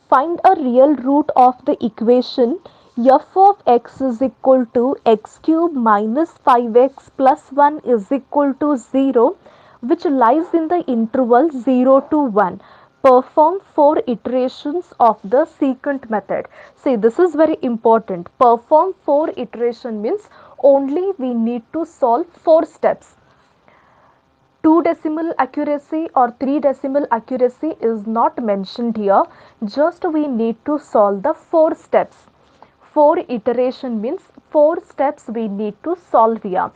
Find a real root of the equation f of x is equal to x cube minus 5x plus 1 is equal to 0, which lies in the interval 0 to 1. Perform 4 iterations of the secant method. See, this is very important. Perform 4 iteration means only we need to solve 4 steps. 2 decimal accuracy or 3 decimal accuracy is not mentioned here. Just we need to solve the 4 steps. 4 iteration means 4 steps we need to solve here.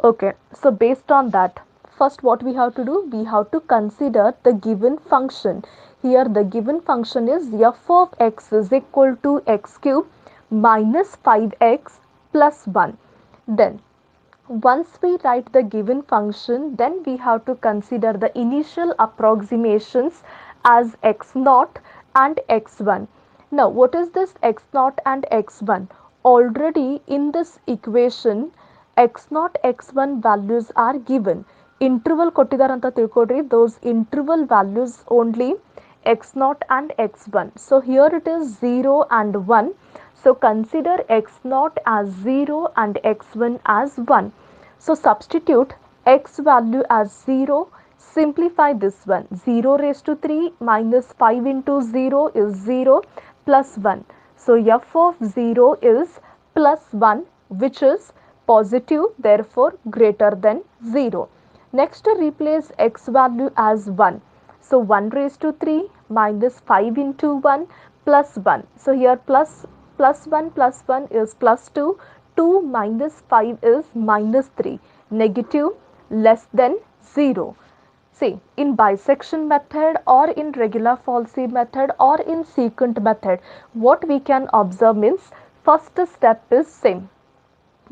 Okay, so based on that, first what we have to do, we have to consider the given function. Here the given function is f of x is equal to x cube minus 5x plus 1. Then once we write the given function, then we have to consider the initial approximations as x naught and x1. Now, what is this x naught and x1? Already in this equation, x naught, x1 values are given. Interval ಕೊಟ್ಟಿದ್ದಾರೆ ಅಂತ ತಿಳ್ಕೊಡ್ರಿ. Those interval values only x naught and x1. So here it is 0 and 1. So consider x naught as 0 and x1 as 1. So substitute x value as 0. Simplify this one. 0 raised to 3 minus 5 into 0 is 0 plus 1. So f of 0 is plus 1, which is positive, therefore greater than 0. Next, replace x value as 1. So 1 raised to 3 minus 5 into 1 plus 1. So here plus 1 is plus 2. 2 minus 5 is minus 3. Negative less than 0. See, in bisection method or in regular falsy method or in secant method, what we can observe means first step is same.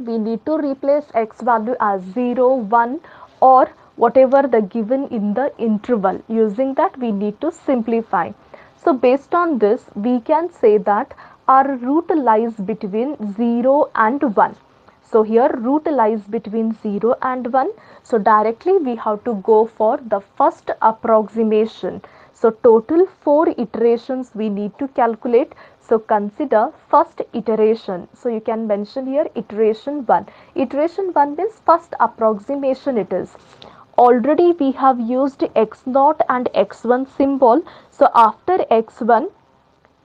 We need to replace x value as 0, 1 or whatever the given in the interval. Using that we need to simplify. So based on this we can say that our root lies between 0 and 1. So here root lies between 0 and 1. So directly we have to go for the first approximation. So total 4 iterations we need to calculate. So consider first iteration. So you can mention here iteration 1. Iteration 1 means first approximation it is. Already we have used x naught and x1 symbol. So after x1,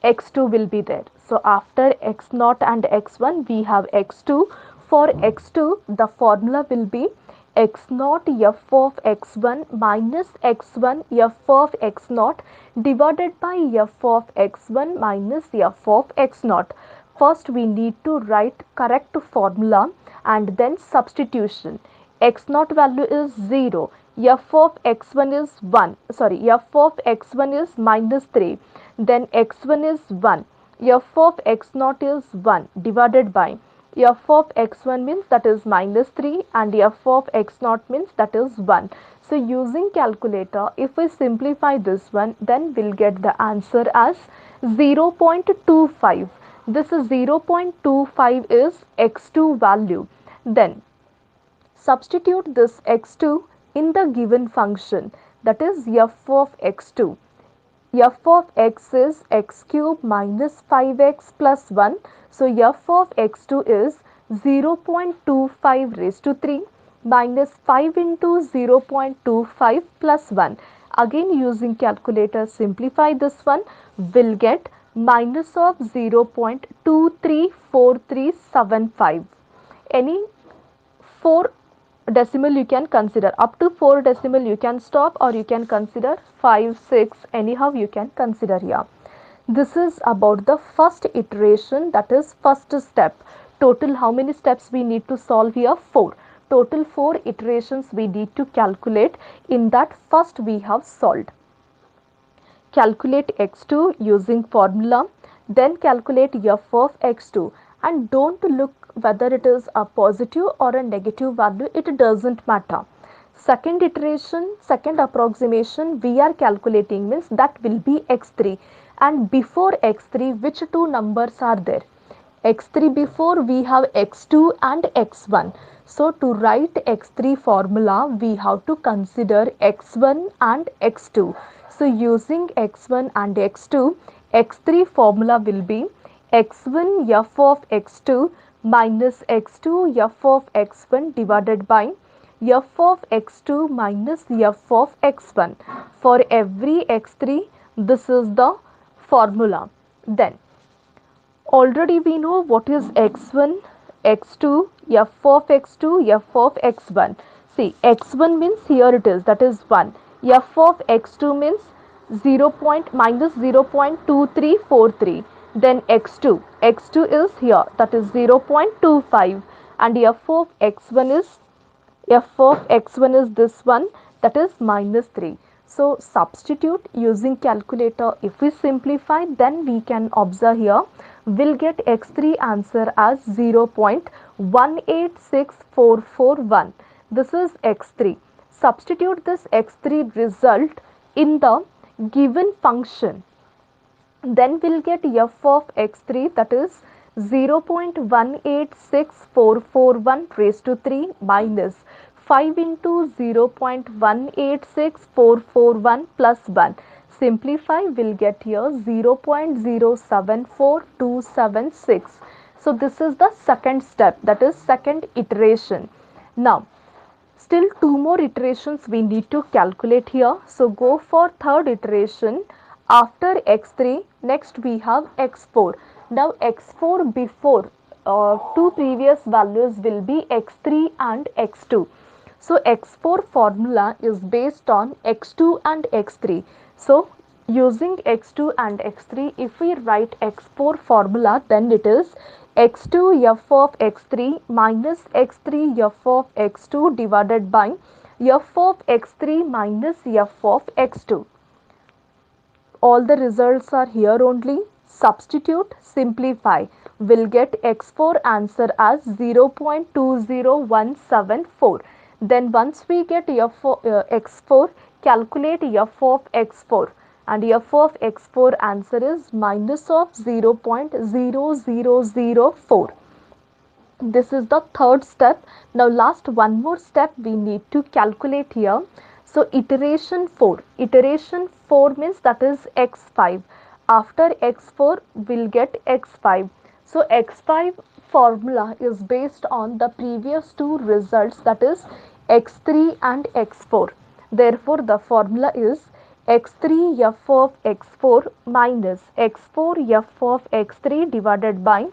x2 will be there. So after x naught and x1 we have x2. For x2 the formula will be x naught f of x1 minus x1 f of x naught divided by f of x1 minus f of x naught. First we need to write correct formula and then substitution. X naught value is 0. F of x1 is 1. Sorry, f of x1 is minus 3. Then x1 is 1. F of x naught is 1 divided by f of x1 means that is minus 3 and f of x naught means that is 1. So using calculator, if we simplify this one, then we'll get the answer as 0.25. This is 0.25 is x2 value. Then substitute this x2 in the given function, that is f of x2. F of x is x cube minus 5x plus 1. So f of x2 is 0.25 raised to 3 minus 5 into 0.25 plus 1. Again using calculator simplify this one, will get minus of 0.234375. Any 4 decimal you can consider, up to 4 decimal you can stop, or you can consider 5, 6, anyhow you can consider here. This is about the first iteration, that is first step. Total how many steps we need to solve here? 4. Total 4 iterations we need to calculate. In that first we have solved. Calculate x2 using formula, then calculate f of x2, and don't look whether it is a positive or a negative value, it doesn't matter. Second iteration, second approximation we are calculating means that will be x3, and before x3 which two numbers are there? X3 before we have x2 and x1. So to write x3 formula we have to consider x1 and x2. So using x1 and x2, x3 formula will be x1 f of x2 minus x2 f of x1 divided by f of x2 minus f of x1. For every x3, this is the formula. Then already we know what is x1, x2, f of x2, f of x1. See, x1 means here it is, that is 1. F of x2 means 0 point minus 0.2343. Then x2 is here, that is 0.25, and f of x1 is f of x1 is this one, that is minus 3. So substitute using calculator. If we simplify, then we can observe here, we'll get x3 answer as 0.186441. This is x3. Substitute this x3 result in the given function, then we'll get f of x3, that is 0.186441 raised to 3 minus 5 into 0.186441 plus 1. Simplify, we'll get here 0.074276. So this is the second step, that is second iteration. Now still two more iterations we need to calculate here. So go for third iteration after x3. Next we have x4. Now x4 before two previous values will be x3 and x2. So x4 formula is based on x2 and x3. So using x2 and x3, if we write x4 formula, then it is x2 f of x3 minus x3 f of x2 divided by f of x3 minus f of x2. All the results are here only. Substitute, simplify. We'll get x4 answer as 0.20174. Then once we get x4, calculate f of x4, and f of x4 answer is minus of 0.0004. This is the third step. Now last one more step we need to calculate here. So iteration 4 means that is x5. After x4 we'll get x5. So x5 formula is based on the previous two results, that is x3 and x4. Therefore the formula is x3 f of x4 minus x4 f of x3 divided by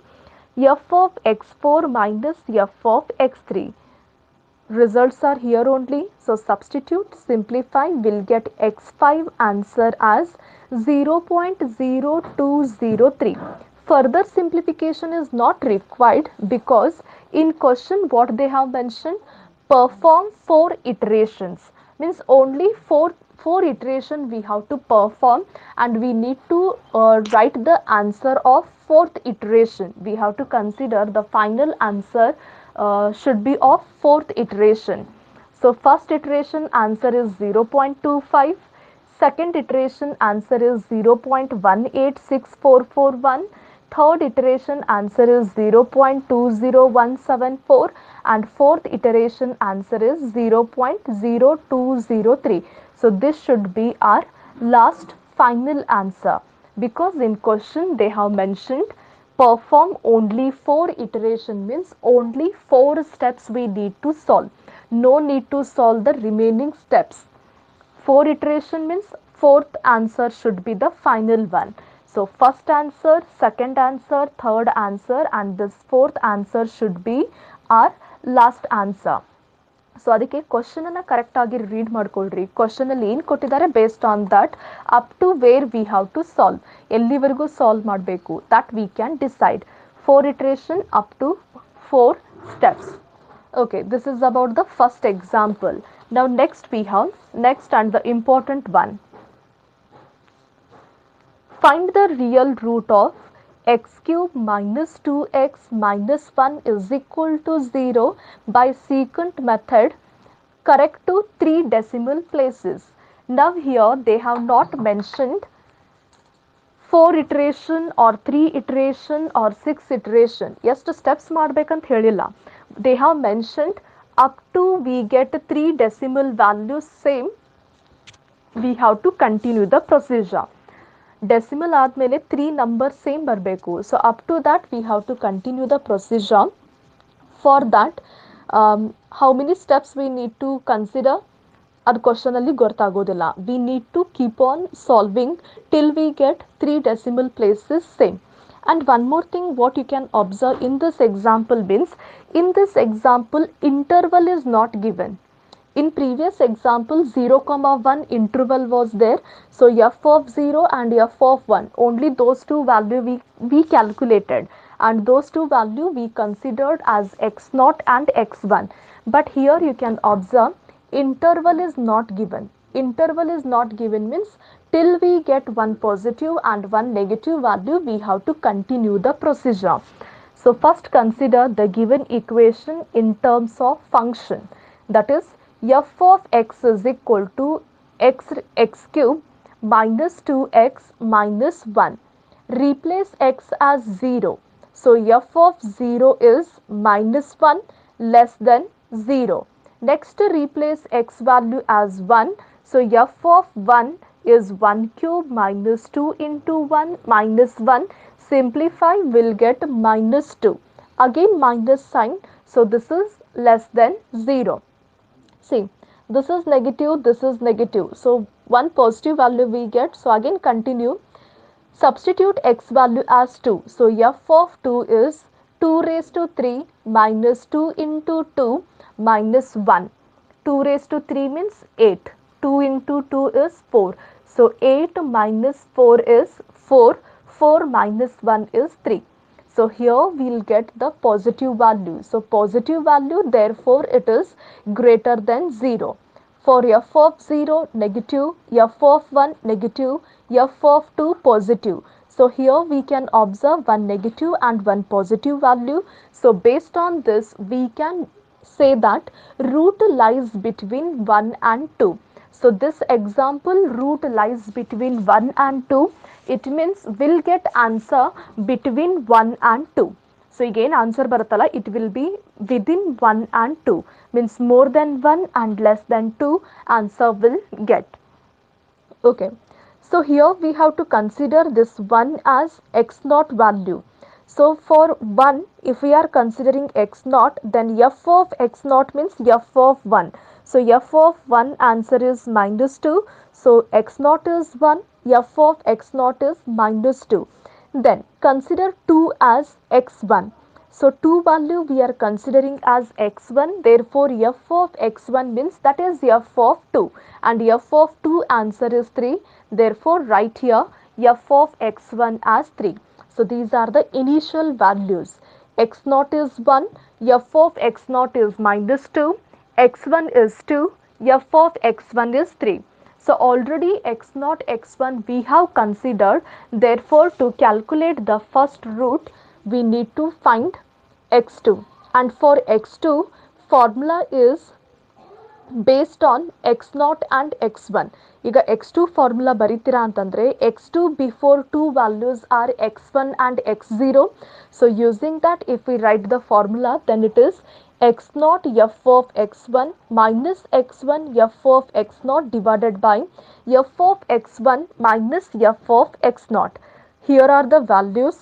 f of x4 minus f of x3. Results are here only. So substitute, simplify, will get x5 answer as 0.0203. Further simplification is not required because in question what they have mentioned, perform 4 iterations, means only 4 iteration we have to perform, and we need to write the answer of fourth iteration. We have to consider the final answer should be of fourth iteration. So first iteration answer is 0.25, second iteration answer is 0.186441, third iteration answer is 0.20174, and fourth iteration answer is 0.0203. So this should be our last final answer, because in question they have mentioned perform only 4 iteration, means only 4 steps we need to solve. No need to solve the remaining steps. 4 iteration means fourth answer should be the final one. So first answer, second answer, third answer, and this fourth answer should be our last answer. So ಅದಕ್ಕೆ question ಅನ್ನ correct ಆಗಿ read ಮಾಡ್ಕೊಳ್ರಿ. Question ಅಲ್ಲಿ ಏನು ಕೊಟ್ಟಿದ್ದಾರೆ based on that up to where we have to solve, ಎಲ್ಲಿವರೆಗೂ solve ಮಾಡಬೇಕು that we can decide. 4 iteration up to 4 steps. Okay, this is about the first example. Now next we have next and the important one. Find the real root of x cube minus 2x minus 1 is equal to 0 by secant method, correct to 3 decimal places. Now here they have not mentioned 4 iteration or 3 iteration or 6 iteration. ಎಷ್ಟು steps ಮಾಡಬೇಕಂತ ಹೇಳಿಲ್ಲ. They have mentioned up to we get 3 decimal values same, we have to continue the procedure. Decimal ಆದಮೇಲೆ 3 number same ಬರಬೇಕು. So up to that we have to continue the procedure. For that how many steps we need to consider ಅದು ಕ್ವಶನಲ್ಲಿ ಗೊತ್ತಾಗೋದಿಲ್ಲ. We need to keep on solving till we get 3 decimal places same. And one more thing what you can observe in this example means, in this example interval is not given. In previous example 0 comma 1 interval was there, so f of 0 and f of 1, only those two value we calculated, and those two value we considered as x0 and x1. But here you can observe interval is not given. Interval is not given means till we get one positive and one negative value we have to continue the procedure. So first consider the given equation in terms of function, that is f of x is equal to x cube minus 2x minus 1. Replace x as 0. So f of 0 is minus 1 less than 0. Next replace x value as 1. So f of 1 is 1 cube minus 2 into 1 minus 1. Simplify, will get minus 2. Again minus sign. So this is less than 0. See, this is negative, this is negative. So one positive value we get. So again continue. Substitute x value as 2. So f of 2 is 2 raised to 3 minus 2 into 2 minus 1. 2 raised to 3 means 8. 2 into 2 is 4. So 8 minus 4 is 4. 4 minus 1 is 3. So here we will get the positive value. So positive value, therefore it is greater than 0. For f of 0 negative, f of 1 negative, f of 2 positive. So here we can observe one negative and one positive value. So based on this we can say that root lies between 1 and 2. So this example root lies between 1 and 2. It means we'll get answer between 1 and 2. So again answer baratala, it will be within 1 and 2. Means more than 1 and less than 2 answer will get. Okay. So here we have to consider this 1 as x0 value. So for 1, if we are considering x0, then f of x0 means f of 1. So f of 1 answer is minus 2. So x0 is 1, f of x0 is minus 2. Then consider 2 as x1. So 2 value we are considering as x1, therefore f of x1 means that is f of 2, and f of 2 answer is 3, therefore write here f of x1 as 3. So these are the initial values. x0 is 1, f of x0 is minus 2, x1 is 2, f of x1 is 3. So already x0, x1 we have considered, therefore to calculate the first root we need to find x2, and for x2 formula is based on x0 and x1. ಈಗ x2 formula ಬರಿತೀರಾ ಅಂತಂದ್ರೆ x2 before two values are x1 and x0. So using that if we write the formula, then it is x0 f of x1 minus x1 f of x0 divided by f of x1 minus f of x0. Here are the values.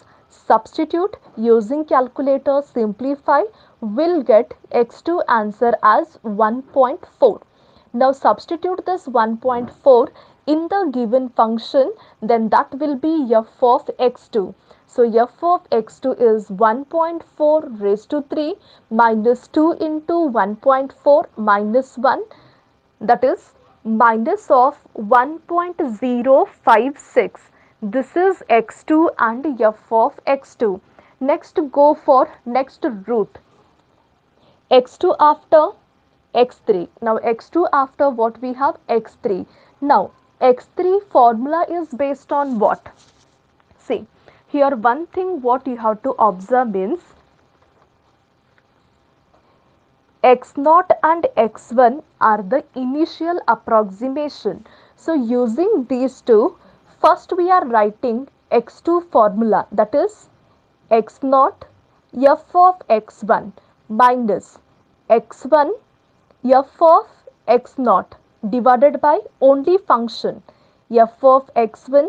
Substitute using calculator, simplify, will get x2 answer as 1.4. Now substitute this 1.4 in the given function, then that will be f of x2. So f of x2 is 1.4 raised to 3 minus 2 into 1.4 minus 1, that is minus of 1.056. This is x2 and f of x2. Next go for next root. x2 after x3. Now x2 after what we have? X3. Now x3 formula is based on what? See, here one thing what you have to observe means x0 and x1 are the initial approximation. So using these two, first we are writing x2 formula, that is x0 f of x1 minus x1 f of x0 divided by only function f of x1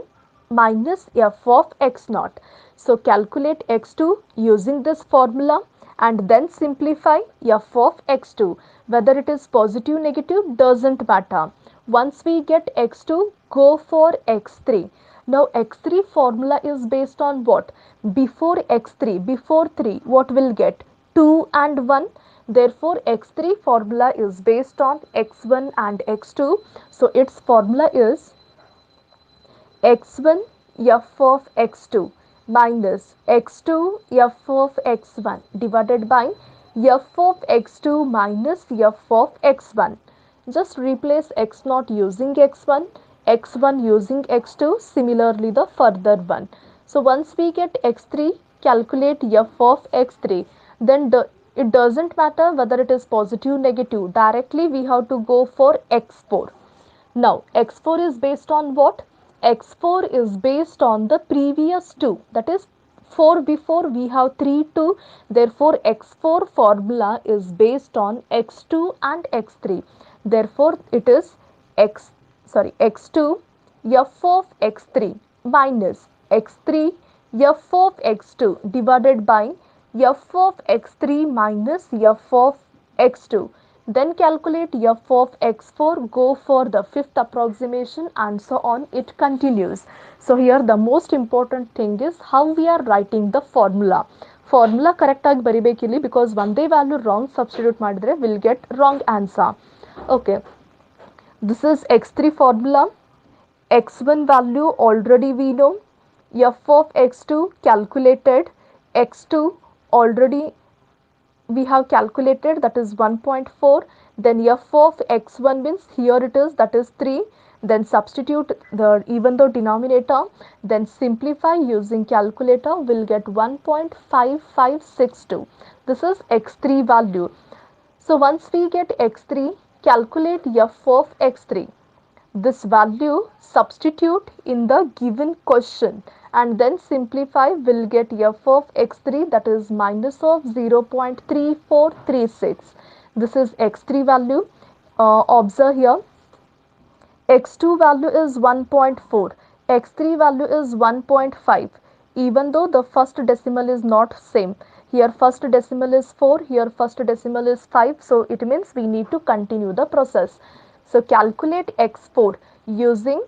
minus f of x naught. So calculate x2 using this formula and then simplify f of x2. Whether it is positive negative doesn't matter. Once we get x2, go for x3. Now x3 formula is based on what? Before x3, before 3, what will get? 2 and 1. Therefore x3 formula is based on x1 and x2. So its formula is x1 f of x2 minus x2 f of x1 divided by f of x2 minus f of x1. Just replace x naught using x1, x1 using x2, similarly the further one. So once we get x3, calculate f of x3. Then it doesn't matter whether it is positive negative. Directly we have to go for x4. Now, x4 is based on what? X4 is based on the previous two. That is 4 before we have 3 2. Therefore, x4 formula is based on x2 and x3. Therefore, it is x2 f of x3 minus x3 f of x2 divided by f of x3 minus f of x2. Then calculate f of x4, go for the fifth approximation, and so on it continues. So here the most important thing is how we are writing the formula. Formula correct ಆಗಿ ಬರಿಬೇಕಿಲ್ಲಿ, because ಒಂದೇ value wrong substitute ಮಾಡಿದ್ರೆ will get wrong answer. Okay, this is x3 formula. X1 value already we know, f of x2 calculated, x2 already we have calculated, that is 1.4. Then f of x1 means here it is, that is 3. Then substitute the even though denominator, then simplify using calculator, will get 1.5562. This is x3 value. So once we get x3, calculate f of x3. This value substitute in the given question and then simplify, will get f of x3, that is minus of 0.3436. This is x3 value. Observe here, x2 value is 1.4, x3 value is 1.5. Even though the first decimal is not same, here first decimal is 4, here first decimal is 5, so it means we need to continue the process. So calculate x4 using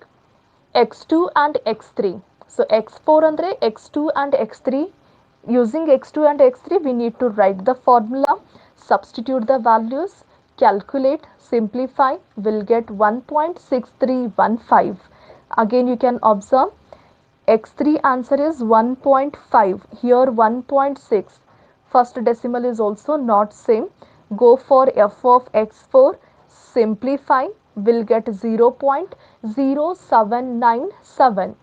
x2 and x3. So x4 andre x2 and x3. Using x2 and x3, we need to write the formula, substitute the values, calculate, simplify, will get 1.6315. Again you can observe, x3 answer is 1.5, here 1.6. First decimal is also not same. Go for f of x4, simplify, will get 0.0797.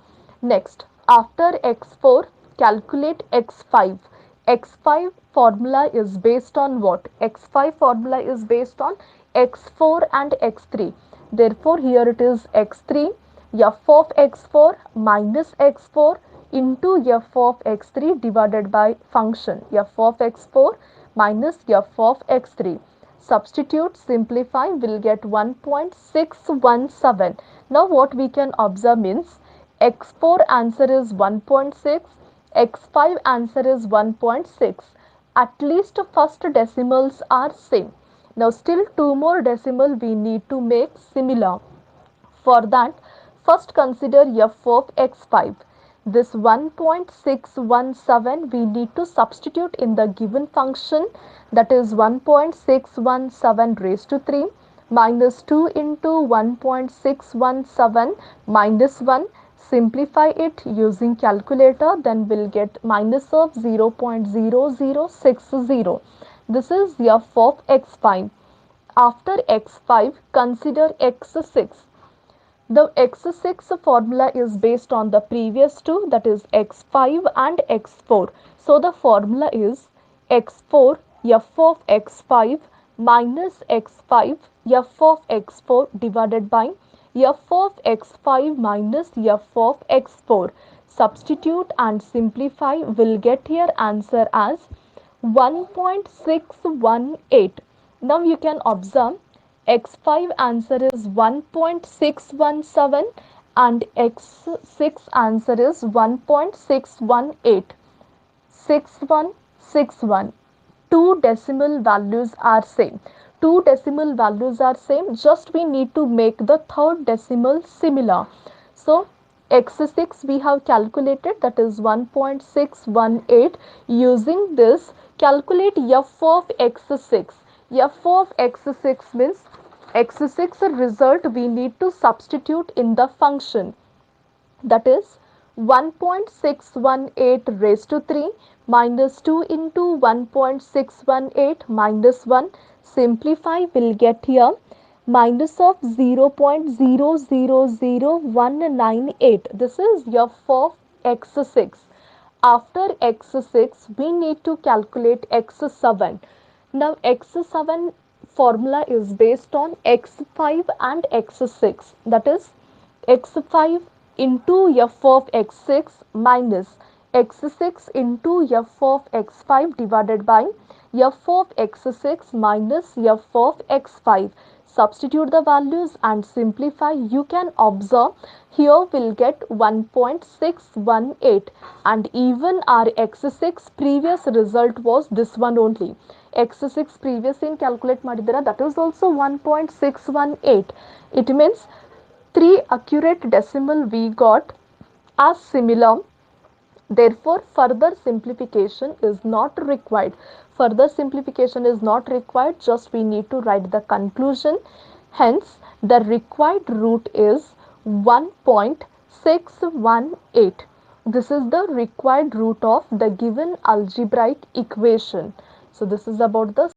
Next, after x4, calculate x5. x5 formula is based on what? x5 formula is based on x4 and x3. Therefore, here it is x3, f of x4 minus x4 into f of x3 divided by function f of x4 minus f of x3. Substitute, simplify, will get 1.617. Now what we can observe means x4 answer is 1.6, x5 answer is 1.6. At least first decimals are same. Now still two more decimal we need to make similar. For that, first consider f of x5. This 1.617 we need to substitute in the given function, that is 1.617 raised to 3 minus 2 into 1.617 minus 1. Simplify it using calculator, then we'll get minus of 0.0060. This is f of x5. After x5, consider x6. The x6 formula is based on the previous two, that is x5 and x4. So the formula is x4 f of x5 minus x5 f of x4 divided by f of x5 minus f of x4. Substitute and simplify, will get here answer as 1.618. Now you can observe x5 answer is 1.617 and x6 answer is 1.618. 6161. Two decimal values are same. Two decimal values are same, just we need to make the third decimal similar. So x6 we have calculated, that is 1.618. Using this, calculate f of x6. F of x6 means x6 result we need to substitute in the function, that is 1.618 raised to 3 minus 2 into 1.618 minus 1. Simplify, will get here minus of 0.000198. This is f of x6. After x6 we need to calculate x7. Now x7 formula is based on x5 and x6, that is x5 into f of x6 minus x6 into f of x5 divided by f of x6 minus f of x5. Substitute the values and simplify. You can observe here we'll get 1.618, and even our x6 previous result was this one only. x6 previous in calculate madidira, that is also 1.618. It means three accurate decimal we got are similar. Therefore, further simplification is not required. Further simplification is not required, just we need to write the conclusion. Hence, the required root is 1.618. This is the required root of the given algebraic equation. So, this is about the